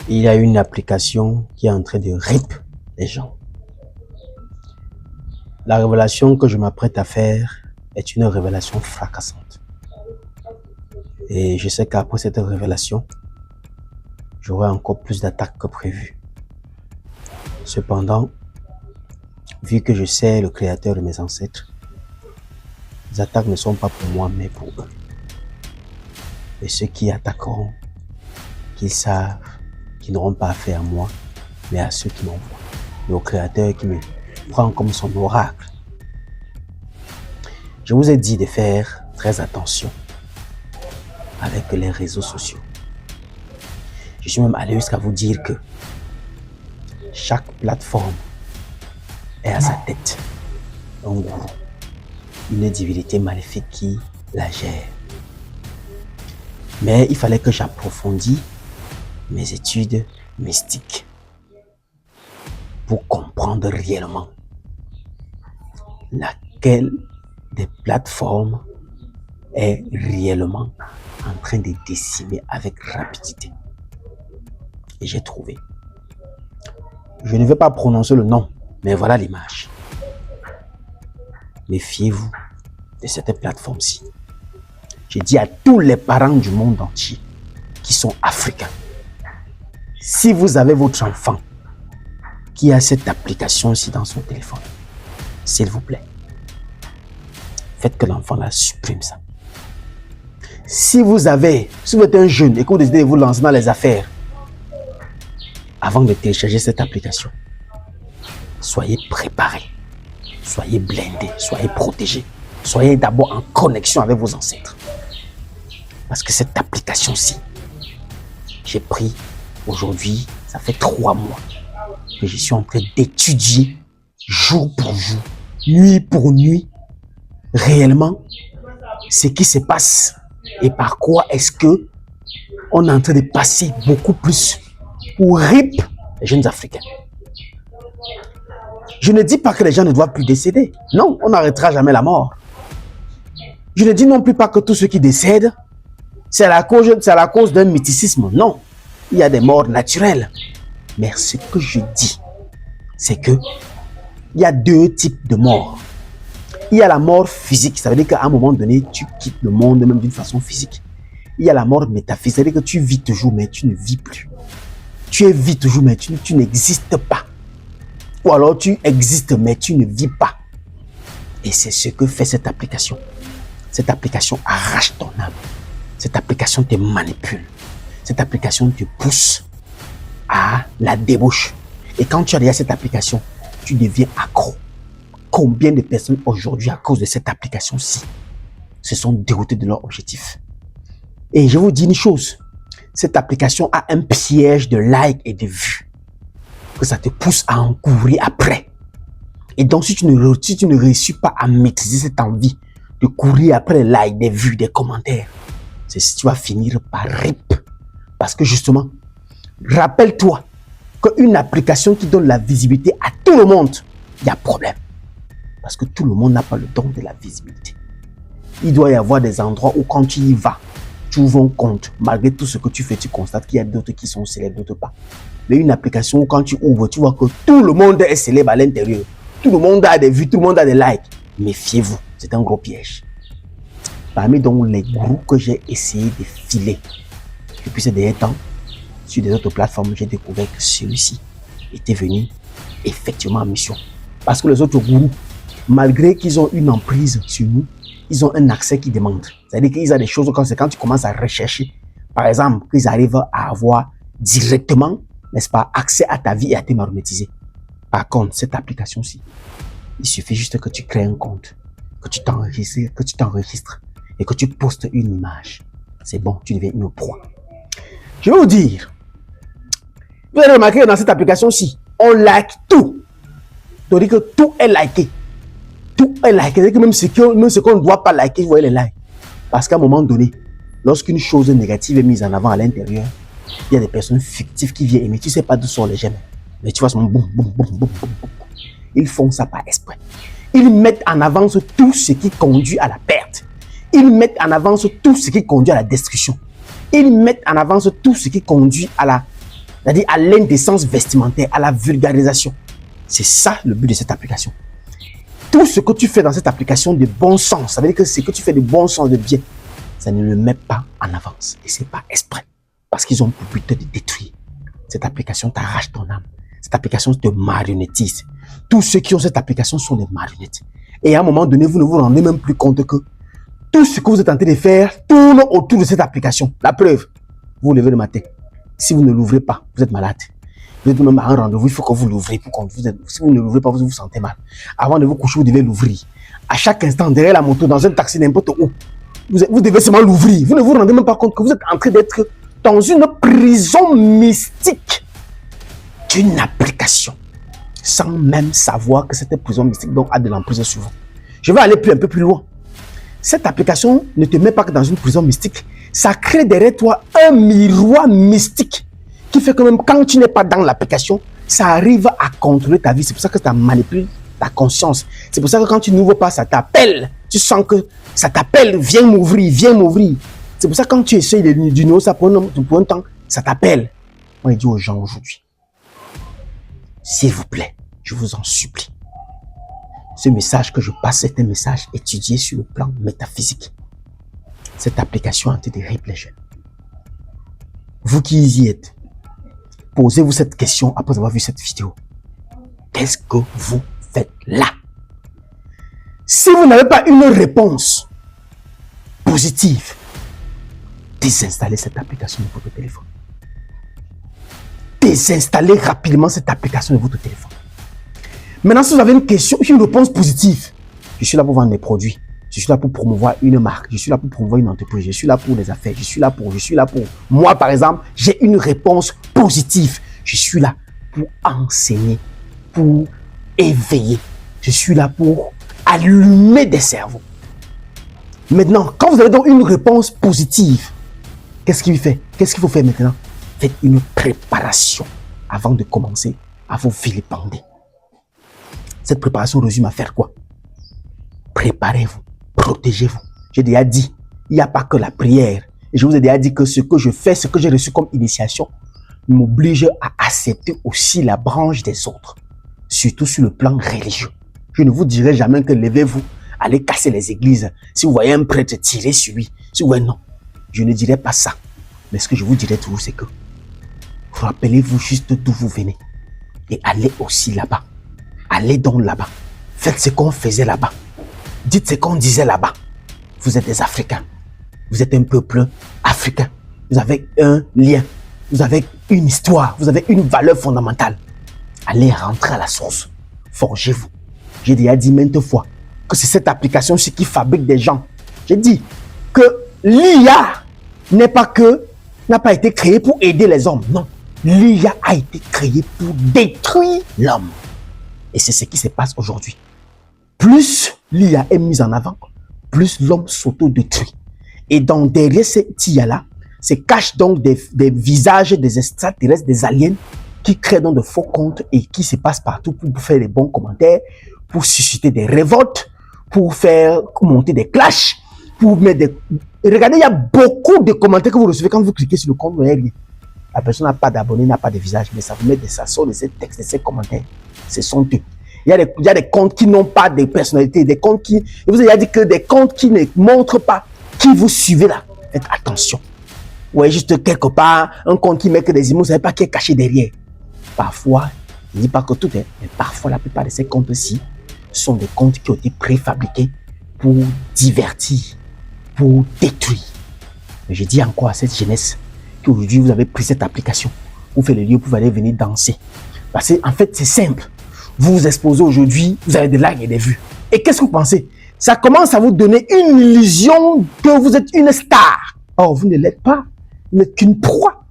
Il y a une application qui est en train de rip les gens. La révélation que je m'apprête à faire est une révélation fracassante. Et je sais qu'après cette révélation, j'aurai encore plus d'attaques que prévu. Cependant, vu que je sais le créateur de mes ancêtres, les attaques ne sont pas pour moi, mais pour eux. Et ceux qui attaqueront, qu'ils savent qu'ils n'auront pas affaire à moi, mais à ceux qui m'envoient. Et au créateur qui me prend comme son oracle. Je vous ai dit de faire très attention avec les réseaux sociaux. Je suis même allé jusqu'à vous dire que chaque plateforme est à sa tête un gourou, une divinité maléfique qui la gère. Mais il fallait que j'approfondisse mes études mystiques pour comprendre réellement laquelle des plateformes est réellement en train de décimer avec rapidité. Et j'ai trouvé. Je ne vais pas prononcer le nom, mais voilà l'image. Méfiez-vous de cette plateforme-ci. Je dis à tous les parents du monde entier qui sont africains, si vous avez votre enfant qui a cette application-ci dans son téléphone, s'il vous plaît, faites que l'enfant la supprime ça. Si vous êtes un jeune et que vous décidez de vous lancer dans les affaires, avant de télécharger cette application, soyez préparés, soyez blindés, soyez protégés, soyez d'abord en connexion avec vos ancêtres. Parce que cette application-ci, j'ai pris aujourd'hui, ça fait 3 mois que je suis en train d'étudier jour pour jour, nuit pour nuit, réellement, ce qui se passe et par quoi est-ce que on est en train de passer beaucoup plus pour rip les jeunes Africains. Je ne dis pas que les gens ne doivent plus décéder. Non, on n'arrêtera jamais la mort. Je ne dis non plus pas que tous ceux qui décèdent, c'est à la cause d'un mythicisme. Non, il y a des morts naturelles. Mais ce que je dis, c'est que il y a 2 types de morts. Il y a la mort physique, ça veut dire qu'à un moment donné, tu quittes le monde même d'une façon physique. Il y a la mort métaphysique, ça veut dire que tu vis toujours, mais tu ne vis plus. Tu es vis toujours, mais tu n'existes pas. Ou alors tu existes, mais tu ne vis pas. Et c'est ce que fait cette application. Cette application arrache ton âme. Cette application te manipule. Cette application te pousse à la débauche. Et quand tu as déjà cette application, tu deviens accro. Combien de personnes aujourd'hui, à cause de cette application-ci, se sont déroutées de leur objectif? Et je vous dis une chose, cette application a un piège de likes et de vues, que ça te pousse à en courir après. Et donc, si tu ne réussis pas à maîtriser cette envie de courir après les likes, des vues, des commentaires, c'est si tu vas finir par rip. Parce que justement, rappelle-toi qu'une application qui donne la visibilité à tout le monde, il y a problème. Parce que tout le monde n'a pas le don de la visibilité. Il doit y avoir des endroits où quand tu y vas, tu ouvres un compte. Malgré tout ce que tu fais, tu constates qu'il y a d'autres qui sont célèbres, d'autres pas. Mais une application où quand tu ouvres, tu vois que tout le monde est célèbre à l'intérieur. Tout le monde a des vues, tout le monde a des likes. Méfiez-vous, c'est un gros piège. Parmi donc les groupes que j'ai essayé de filer depuis ces derniers temps, sur des autres plateformes, j'ai découvert que celui-ci était venu effectivement en mission. Parce que les autres groupes, malgré qu'ils ont une emprise sur nous, ils ont un accès qui demande. C'est-à-dire qu'ils ont des choses comme c'est quand tu commences à rechercher. Par exemple, qu'ils arrivent à avoir directement, n'est-ce pas, accès à ta vie et à te monétiser. Par contre, cette application-ci, il suffit juste que tu crées un compte, que tu t'enregistres et que tu postes une image. C'est bon, tu deviens une proie. Je vais vous dire, vous avez remarqué que dans cette application-ci, on like tout. C'est-à-dire que tout est liké. Tout est liké. C'est-à-dire que même ce qu'on ne doit pas liker, vous voyez les likes. Parce qu'à un moment donné, lorsqu'une chose négative est mise en avant à l'intérieur, il y a des personnes fictives qui viennent aimer. Tu ne sais pas d'où sont les j'aime. Mais tu vois, boum, boum, boum, boum, boum, boum. Ils font ça par esprit. Ils mettent en avance tout ce qui conduit à la perte. Ils mettent en avance tout ce qui conduit à la destruction. Ils mettent en avance tout ce qui conduit à c'est-à-dire à l'indécence vestimentaire, à la vulgarisation. C'est ça le but de cette application. Tout ce que tu fais dans cette application de bon sens, ça veut dire que ce que tu fais de bon sens, de bien, ça ne le met pas en avance. Et c'est pas exprès. Parce qu'ils ont pour but de détruire. Cette application t'arrache ton âme. Cette application te marionnettise. Tous ceux qui ont cette application sont des marionnettes. Et à un moment donné, vous ne vous rendez même plus compte que tout ce que vous êtes en train de faire tourne autour de cette application. La preuve, vous vous levez le matin. Si vous ne l'ouvrez pas, vous êtes malade. Vous êtes même à un rendez-vous, il faut que vous l'ouvrez. Si vous ne l'ouvrez pas, vous vous sentez mal. Avant de vous coucher, vous devez l'ouvrir. À chaque instant, derrière la moto, dans un taxi, n'importe où, vous devez seulement l'ouvrir. Vous ne vous rendez même pas compte que vous êtes en train d'être dans une prison mystique d'une application, sans même savoir que cette prison mystique donc a de l'emprise sur vous. Je vais aller un peu plus loin. Cette application ne te met pas que dans une prison mystique. Ça crée derrière toi un miroir mystique qui fait que même quand tu n'es pas dans l'application, ça arrive à contrôler ta vie. C'est pour ça que ça manipule ta conscience. C'est pour ça que quand tu n'ouvres pas, ça t'appelle. Tu sens que ça t'appelle, viens m'ouvrir, viens m'ouvrir. C'est pour ça que quand tu essayes du nouveau, ça pour un temps, ça t'appelle. Moi, je dis aux gens aujourd'hui, s'il vous plaît, je vous en supplie. Ce message que je passe, c'est un message étudié sur le plan métaphysique. Cette application antidérive les jeunes. Vous qui y êtes, posez-vous cette question après avoir vu cette vidéo. Qu'est-ce que vous faites là? Si vous n'avez pas une réponse positive, désinstallez cette application de votre téléphone. Désinstallez rapidement cette application de votre téléphone. Maintenant, si vous avez une question, une réponse positive, je suis là pour vendre mes produits. Je suis là pour promouvoir une marque. Je suis là pour promouvoir une entreprise. Je suis là pour les affaires. Je suis là pour. Moi, par exemple, j'ai une réponse positive. Je suis là pour enseigner, pour éveiller. Je suis là pour allumer des cerveaux. Maintenant, quand vous avez donc une réponse positive, qu'est-ce qu'il fait? Qu'est-ce qu'il faut faire maintenant? Faites une préparation avant de commencer à vous vilipender. Cette préparation résume à faire quoi? Préparez-vous, protégez-vous. J'ai déjà dit, il n'y a pas que la prière. Et je vous ai déjà dit que ce que je fais, ce que j'ai reçu comme initiation, m'oblige à accepter aussi la branche des autres, surtout sur le plan religieux. Je ne vous dirai jamais que levez-vous, allez casser les églises. Si vous voyez un prêtre, tirez sur lui. Si vous voyez non, je ne dirai pas ça. Mais ce que je vous dirai toujours, c'est que rappelez-vous juste d'où vous venez et allez aussi là-bas. Allez donc là-bas. Faites ce qu'on faisait là-bas. Dites ce qu'on disait là-bas. Vous êtes des Africains. Vous êtes un peuple africain. Vous avez un lien. Vous avez une histoire. Vous avez une valeur fondamentale. Allez rentrer à la source. Forgez-vous. J'ai déjà dit maintes fois que c'est cette application-ci qui fabrique des gens. J'ai dit que l'IA n'a pas été créée pour aider les hommes. Non. L'IA a été créée pour détruire l'homme. Et c'est ce qui se passe aujourd'hui. Plus l'IA est mise en avant, plus l'homme s'auto-détruit. Et donc derrière cette IA-là, se cachent donc des visages des extraterrestres, des aliens, qui créent donc de faux comptes et qui se passent partout pour faire des bons commentaires, pour susciter des révoltes, pour faire monter des clashs, pour mettre des... Regardez, il y a beaucoup de commentaires que vous recevez quand vous cliquez sur le compte. La personne n'a pas d'abonnés, n'a pas de visage, mais ça vous met ça sort de ces textes, de ces commentaires. Ce sont eux. Il y a des comptes qui n'ont pas de personnalité, des comptes qui... Je vous ai dit que des comptes qui ne montrent pas qui vous suivez là. Faites attention. Ouais, juste quelque part, un compte qui met que des images, vous ne savez pas qui est caché derrière. Parfois, je ne dis pas que tout est, mais parfois la plupart de ces comptes-ci sont des comptes qui ont été préfabriqués pour divertir, pour détruire. Mais je dis encore à cette jeunesse qu'aujourd'hui vous avez pris cette application, vous faites le lieu pour aller venir danser. Parce qu'en fait, c'est simple. Vous vous exposez aujourd'hui, vous avez des likes et des vues. Et qu'est-ce que vous pensez? Ça commence à vous donner une illusion que vous êtes une star. Or, vous ne l'êtes pas. Vous n'êtes qu'une proie.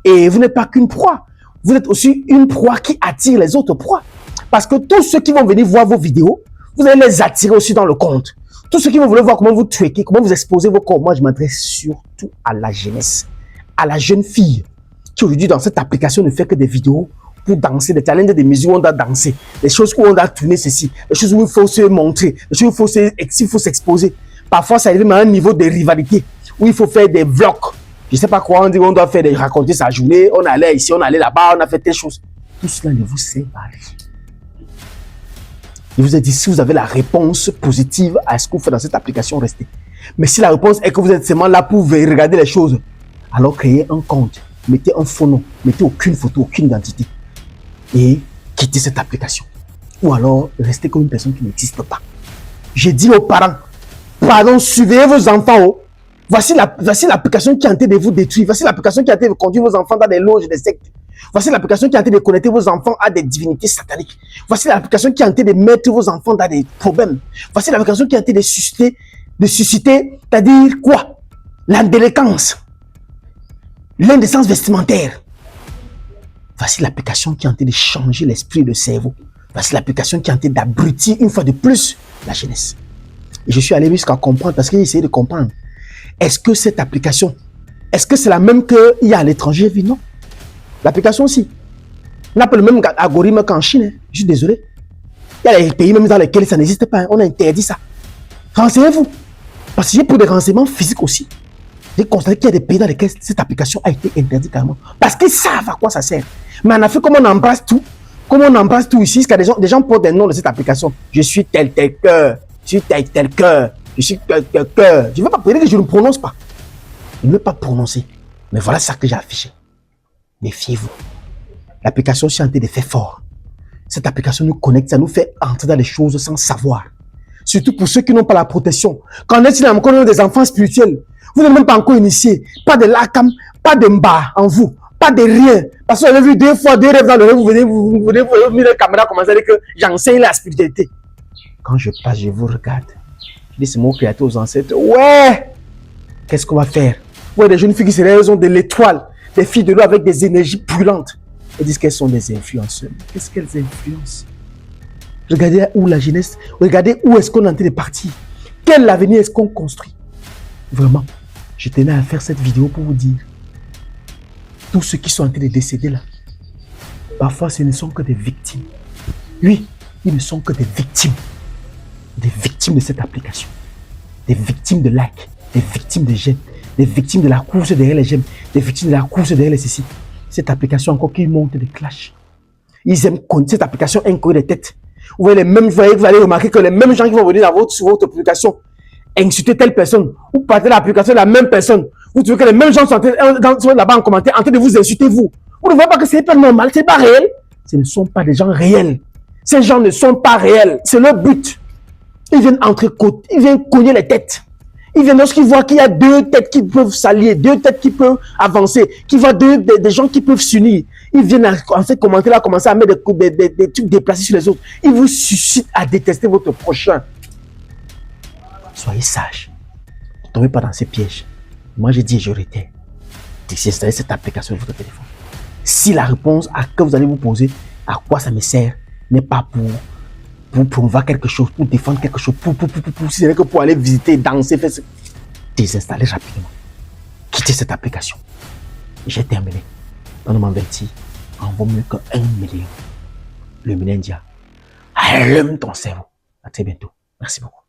Et vous n'êtes pas qu'une proie. Vous êtes aussi une proie qui attire les autres proies. Parce que tous ceux qui vont venir voir vos vidéos, vous allez les attirer aussi dans le compte. Tous ceux qui vont vouloir voir comment vous traquez, comment vous exposez vos corps. Moi, je m'adresse surtout à la jeunesse, à la jeune fille qui aujourd'hui dans cette application ne fait que des vidéos pour danser, des challenges, des musiques où on doit danser, des choses où on doit tourner ceci, des choses où il faut se montrer, des choses où il faut s'exposer. Parfois, ça arrive à un niveau de rivalité où il faut faire des vlogs. je ne sais pas quoi, on dit qu'on doit raconter sa journée, on allait ici, on allait là-bas, on a fait telle chose. Tout cela ne vous sert à rien. Je vous ai dit, si vous avez la réponse positive à ce que vous faites dans cette application, restez. Mais si la réponse est que vous êtes seulement là pour regarder les choses, alors créez un compte, mettez un faux nom, mettez aucune photo, aucune identité et quittez cette application. Ou alors, restez comme une personne qui n'existe pas. J'ai dit aux parents, pardon, surveillez vos enfants. Oh. Voici l'application qui est en train de vous détruire. Voici l'application qui est en train de conduire vos enfants dans des loges, des sectes. Voici l'application qui est en train de connecter vos enfants à des divinités sataniques. Voici l'application qui est en train de mettre vos enfants dans des problèmes. Voici l'application qui est en train de susciter, c'est-à-dire quoi? L'indélinquance, l'indécence vestimentaire. Voici l'application qui est en train de changer l'esprit et le cerveau. Voici l'application qui est en train d'abrutir une fois de plus la jeunesse. Et je suis allé jusqu'à comprendre, parce que j'ai essayé de comprendre. Est-ce que cette application, est-ce que c'est la même qu'il y a à l'étranger? Non. L'application aussi n'a pas le même algorithme qu'en Chine. Hein. Je suis désolé. Il y a des pays même dans lesquels ça n'existe pas. Hein. On a interdit ça. Renseignez-vous. Parce que pour des renseignements physiques aussi, j'ai constaté qu'il y a des pays dans lesquels cette application a été interdite carrément. Parce qu'ils savent à quoi ça sert. Mais en Afrique, comme on embrasse tout, ici, parce que des gens portent des noms de cette application. Je suis tel cœur. Je suis tel cœur. Je suis tel cœur. Je ne veux pas dire que je ne prononce pas. Je ne veux pas prononcer. Mais voilà ça que j'ai affiché. Méfiez-vous. L'application est en train de faire fort. Cette application nous connecte, ça nous fait entrer dans les choses sans savoir. Surtout pour ceux qui n'ont pas la protection. Quand on est encore des enfants spirituels, vous n'êtes même pas encore initiés. Pas de lakam, pas de mba en vous, pas de rien. Parce que vous avez vu 2 fois 2 rêves dans le rêve, vous venez la caméra commencer à dire que j'enseigne la spiritualité. Quand je passe, je vous regarde. Je dis, c'est mon créateur aux ancêtres. Ouais! Qu'est-ce qu'on va faire? Ouais, des jeunes filles qui se réveillent, ont de l'étoile, des filles de l'eau avec des énergies brûlantes. Elles disent qu'elles sont des influenceurs. Qu'est-ce qu'elles influencent? Regardez où la jeunesse, regardez où est-ce qu'on est en train de partir. Quel avenir est-ce qu'on construit? Vraiment, je tenais à faire cette vidéo pour vous dire, tous ceux qui sont en train de décéder là, parfois ce ne sont que des victimes. Oui, ils ne sont que des victimes. Des victimes de cette application. Des victimes de likes, des victimes de j'aime, des victimes de la course derrière les j'aime, des victimes de la course derrière les ceci. Cette application encore qui monte des clashs. Ils aiment cette application incroyable des têtes. Vous voyez, vous allez remarquer que les mêmes gens qui vont venir sur votre application insulter telle personne ou partager l'application de la même personne. Vous trouvez que les mêmes gens sont là-bas en commentaire en train de vous insulter vous. Vous ne voyez pas que ce n'est pas normal, ce n'est pas réel. Ce ne sont pas des gens réels. Ces gens ne sont pas réels. C'est leur but. Ils viennent entrecôter, ils viennent cogner les têtes. Ils viennent lorsqu'ils voient qu'il y a 2 têtes qui peuvent s'allier, 2 têtes qui peuvent avancer, qu'ils voient des gens qui peuvent s'unir. Ils viennent en fait commenter là, commencer à mettre des trucs déplacés sur les autres. Ils vous suscitent à détester votre prochain. Soyez sages. Ne tombez pas dans ces pièges. Moi, j'ai dit, je retire. Désinstallez cette application de votre téléphone. Si la réponse à que vous allez vous poser, à quoi ça me sert, n'est pas pour promouvoir quelque chose, pour défendre quelque chose, si ce n'est que pour aller visiter, danser, faire ce... Désinstallez rapidement. Quittez cette application. J'ai terminé. On m'a averti. En vaut mieux que 1 million. Le Minindia. Allume ton cerveau. À très bientôt. Merci beaucoup.